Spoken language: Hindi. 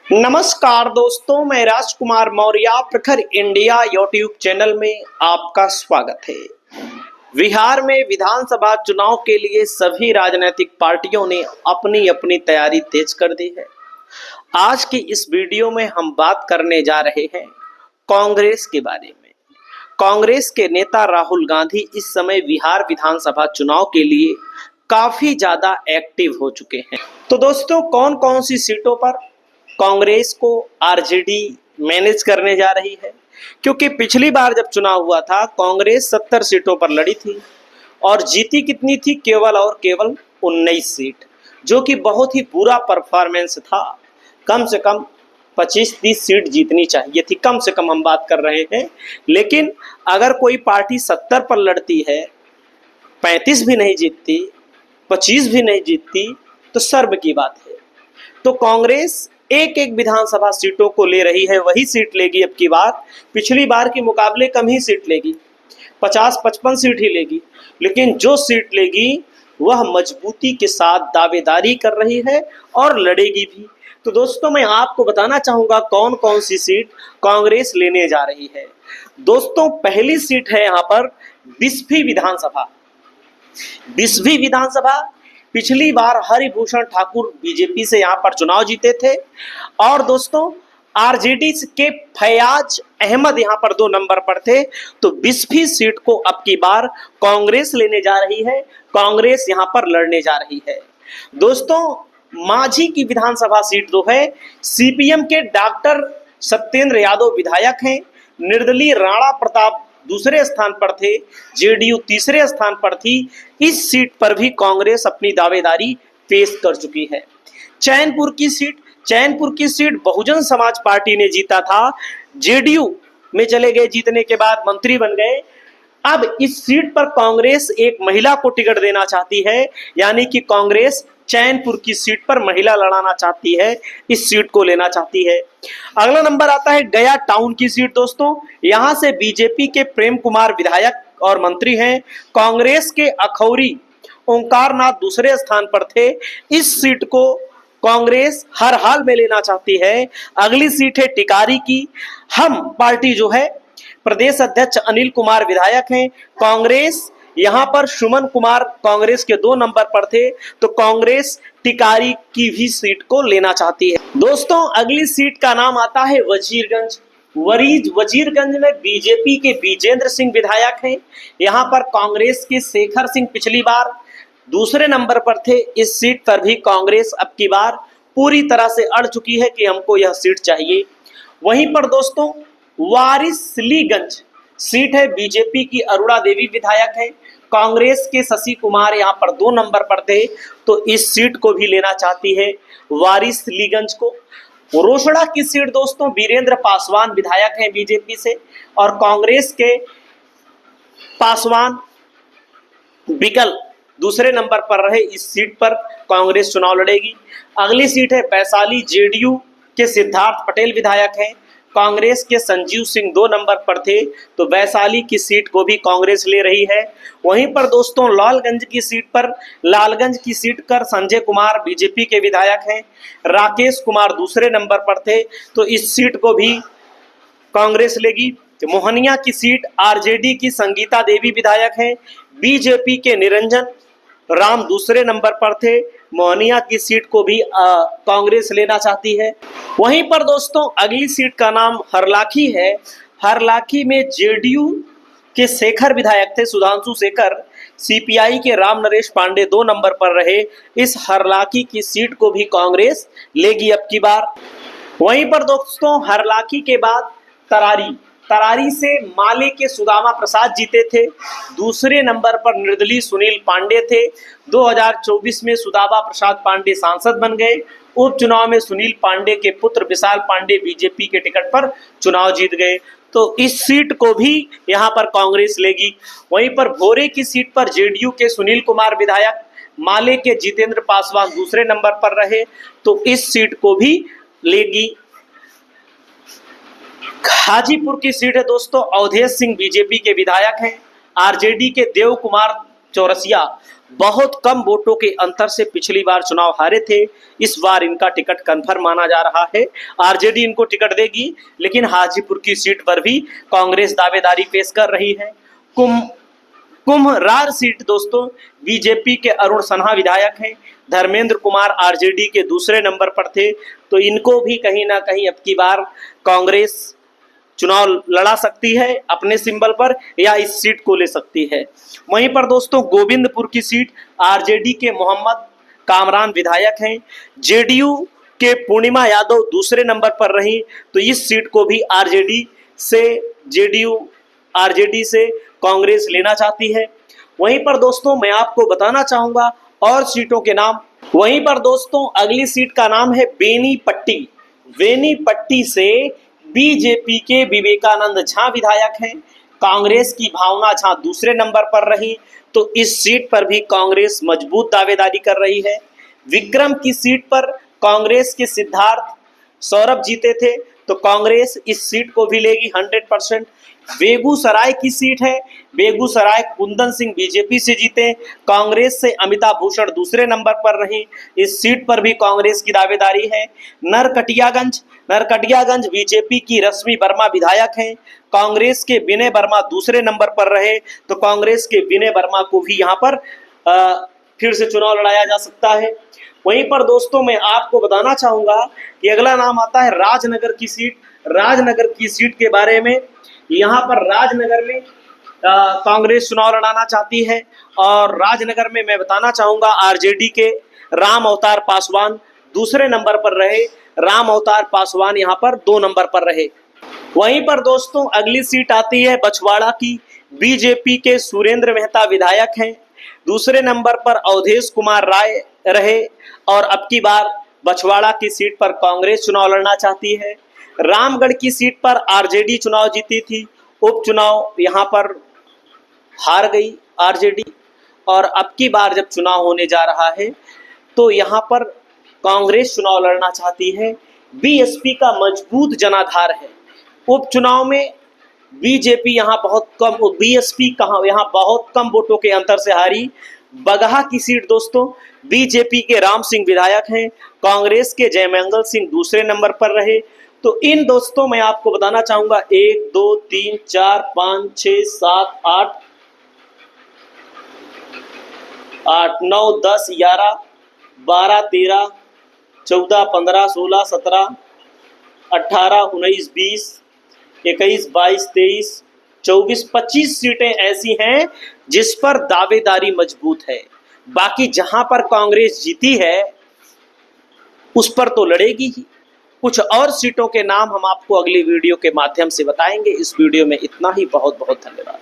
नमस्कार दोस्तों, मैं राजकुमार मौर्य प्रखर इंडिया यूट्यूब चैनल में आपका स्वागत है। बिहार में विधानसभा चुनाव के लिए सभी राजनीतिक पार्टियों ने अपनी अपनी तैयारी तेज कर दी है। आज की इस वीडियो में हम बात करने जा रहे हैं कांग्रेस के बारे में। कांग्रेस के नेता राहुल गांधी इस समय बिहार विधानसभा चुनाव के लिए काफी ज्यादा एक्टिव हो चुके हैं। तो दोस्तों, कौन कौन सी सीटों पर कांग्रेस को आरजेडी मैनेज करने जा रही है, क्योंकि पिछली बार जब चुनाव हुआ था कांग्रेस 70 सीटों पर लड़ी थी और जीती कितनी थी? केवल और केवल 19 सीट, जो कि बहुत ही बुरा परफॉर्मेंस था। कम से कम 25-30 सीट जीतनी चाहिए थी, कम से कम हम बात कर रहे हैं। लेकिन अगर कोई पार्टी 70 पर लड़ती है, 35 भी नहीं जीतती, 25 भी नहीं जीतती, तो शर्म की बात है। तो कांग्रेस एक एक विधानसभा सीटों को ले रही है, वही सीट लेगी अब की बार। पिछली बार के मुकाबले कम ही सीट लेगी, 50-55 सीट ही लेगी, लेकिन जो सीट लेगी वह मजबूती के साथ दावेदारी कर रही है और लड़ेगी भी। तो दोस्तों, मैं आपको बताना चाहूंगा कौन कौन सी सीट कांग्रेस लेने जा रही है। दोस्तों, पहली सीट है यहाँ पर बिस्फी विधानसभा। बिस्फी विधानसभा पिछली बार हरिभूषण ठाकुर बीजेपी से यहाँ पर चुनाव जीते थे और दोस्तों आरजेडी के फयाज अहमद यहाँ पर 2 नंबर पर थे। तो बिस्फी सीट को अब की बार कांग्रेस लेने जा रही है, कांग्रेस यहाँ पर लड़ने जा रही है। दोस्तों, मांझी की विधानसभा सीट जो है, सीपीएम के डॉक्टर सत्येंद्र यादव विधायक हैं, निर्दलीय राणा प्रताप दूसरे स्थान पर थे, जेडीयू तीसरे स्थान पर थी। इस सीट पर भी कांग्रेस अपनी दावेदारी पेश कर चुकी है। चैनपुर की सीट बहुजन समाज पार्टी ने जीता था, जेडीयू में चले गए, जीतने के बाद मंत्री बन गए। अब इस सीट पर कांग्रेस एक महिला को टिकट देना चाहती है, यानी कि कांग्रेस चैनपुर की सीट पर महिला लड़ाना चाहती है, इस सीट को लेना चाहती है। अगला नंबर आता है गया टाउन की सीट। दोस्तों, यहां से बीजेपी के प्रेम कुमार विधायक और मंत्री हैं, कांग्रेस के अखौरी ओंकार नाथ दूसरे स्थान पर थे। इस सीट को कांग्रेस हर हाल में लेना चाहती है। अगली सीट है टिकारी की। हम पार्टी जो है, प्रदेश अध्यक्ष अनिल कुमार विधायक हैं, कांग्रेस यहां पर सुमन कुमार कांग्रेस के 2 नंबर पर थे, तो कांग्रेस टिकारी की भी सीट को लेना चाहती है। दोस्तों, अगली सीट का नाम आता है वजीरगंज। वजीरगंज में बीजेपी के विजेंद्र सिंह विधायक हैं, यहां पर कांग्रेस के शेखर सिंह पिछली बार दूसरे नंबर पर थे। इस सीट पर भी कांग्रेस अब की बार पूरी तरह से अड़ चुकी है कि हमको यह सीट चाहिए। वहीं पर दोस्तों वारिसलीगंज सीट है, बीजेपी की अरुणा देवी विधायक है, कांग्रेस के शशि कुमार यहाँ पर 2 नंबर पर थे, तो इस सीट को भी लेना चाहती है वारिसलीगंज को। रोसड़ा की सीट दोस्तों वीरेंद्र पासवान विधायक हैं बीजेपी से, और कांग्रेस के पासवान विकल दूसरे नंबर पर रहे। इस सीट पर कांग्रेस चुनाव लड़ेगी। अगली सीट है वैशाली, जेडीयू के सिद्धार्थ पटेल विधायक हैं, कांग्रेस के संजीव सिंह 2 नंबर पर थे, तो वैशाली की सीट को भी कांग्रेस ले रही है। वहीं पर दोस्तों लालगंज की सीट पर संजय कुमार बीजेपी के विधायक हैं, राकेश कुमार दूसरे नंबर पर थे, तो इस सीट को भी कांग्रेस लेगी। मोहनिया की सीट आरजेडी की संगीता देवी विधायक हैं, बीजेपी के निरंजन राम दूसरे नंबर पर थे, मोहनिया की सीट को भी कांग्रेस लेना चाहती है। वहीं पर दोस्तों अगली सीट का नाम हरलाखी है। हरलाखी में जेडीयू के शेखर विधायक थे, सुधांशु शेखर, सीपीआई के राम नरेश पांडे 2 नंबर पर रहे। इस हरलाखी की सीट को भी कांग्रेस लेगी अब की बार। वहीं पर दोस्तों हरलाखी के बाद तरारी से माले के सुदामा प्रसाद जीते थे, दूसरे नंबर पर निर्दलीय सुनील पांडे थे। 2024 में सुदामा प्रसाद पांडे सांसद बन गए। उपचुनाव में सुनील पांडे के पुत्र विशाल पांडे बीजेपी के टिकट पर चुनाव जीत गए, तो इस सीट को भी यहां पर कांग्रेस लेगी। वहीं पर भोरे की सीट पर जेडीयू के सुनील कुमार विधायक, माले के जितेंद्र पासवान दूसरे नंबर पर रहे, तो इस सीट को भी लेगी। हाजीपुर की सीट है दोस्तों, अवधेश सिंह बीजेपी के विधायक हैं, आरजेडी के देव कुमार चौरसिया बहुत कम वोटों के अंतर से पिछली बार चुनाव हारे थे। इस बार इनका टिकट कंफर्म माना जा रहा है। आरजेडी इनको टिकट देगी, लेकिन हाजीपुर की सीट पर भी कांग्रेस दावेदारी पेश कर रही है। कुम्हरार सीट दोस्तों, बीजेपी के अरुण सिन्हा विधायक हैं। धर्मेंद्र कुमार आरजेडी के दूसरे नंबर पर थे, तो इनको भी कहीं ना कहीं अब की बार कांग्रेस चुनाव लड़ा सकती है अपने सिंबल पर, या इस सीट को ले सकती है। वहीं पर दोस्तों गोविंदपुर की सीट आरजेडी के मोहम्मद कामरान विधायक हैं। जेडीयू के पूर्णिमा यादव दूसरे नंबर पर रही, तो इस सीट को भी आरजेडी से कांग्रेस लेना चाहती है। वहीं पर दोस्तों मैं आपको बताना चाहूंगा और सीटों के नाम। वहीं पर दोस्तों अगली सीट का नाम है बेनीपट्टी। बेनीपट्टी से बीजेपी के विवेकानंद झा विधायक हैं। कांग्रेस की भावना झा दूसरे नंबर पर रही, तो इस सीट पर भी कांग्रेस मजबूत दावेदारी कर रही है। विक्रम की सीट पर कांग्रेस के सिद्धार्थ सौरभ जीते थे, तो कांग्रेस इस सीट को भी लेगी 100%। बेगूसराय की सीट है, बेगूसराय कुंदन सिंह बीजेपी से जीते, कांग्रेस से अमिता भूषण दूसरे नंबर पर रही, इस सीट पर भी कांग्रेस की दावेदारी है। नरकटियागंज बीजेपी की रश्मि वर्मा विधायक हैं। कांग्रेस के विनय वर्मा दूसरे नंबर पर रहे, तो कांग्रेस के विनय वर्मा को भी यहाँ पर फिर से चुनाव लड़ाया जा सकता है। वहीं पर दोस्तों मैं आपको बताना चाहूंगा कि अगला नाम आता है राजनगर की सीट। राजनगर की सीट के बारे में, यहाँ पर राजनगर में कांग्रेस चुनाव लड़ाना चाहती है, और राजनगर में मैं बताना चाहूंगा आरजेडी के राम अवतार पासवान दूसरे नंबर पर रहे। राम अवतार पासवान यहाँ पर 2 नंबर पर रहे। वहीं पर दोस्तों अगली सीट आती है बछवाड़ा की। बीजेपी के सुरेंद्र मेहता विधायक हैं। दूसरे नंबर पर अवधेश कुमार राय रहे, और अब की बार बछवाड़ा की सीट पर कांग्रेस चुनाव लड़ना चाहती है। रामगढ़ की सीट पर आरजेडी चुनाव जीती थी, उपचुनाव यहाँ पर हार गई आरजेडी, और अब की बार जब चुनाव होने जा रहा है तो यहाँ पर कांग्रेस चुनाव लड़ना चाहती है। बीएसपी का मजबूत जनाधार है। उपचुनाव में बीजेपी यहाँ बहुत कम, बीएसपी यहाँ बहुत कम वोटों के अंतर से हारी। बगहा की सीट दोस्तों, बीजेपी के राम सिंह विधायक हैं। कांग्रेस के जयमंगल सिंह दूसरे नंबर पर रहे। तो इन दोस्तों मैं आपको बताना चाहूंगा 1 2 3 4 5 6 7 8 9 10 11 12 13 14 15 16 17 18 19 20 21 22 23 24 25 सीटें ऐसी हैं जिस पर दावेदारी मजबूत है। बाकी जहां पर कांग्रेस जीती है उस पर तो लड़ेगी ही। कुछ और सीटों के नाम हम आपको अगली वीडियो के माध्यम से बताएंगे। इस वीडियो में इतना ही। बहुत बहुत धन्यवाद।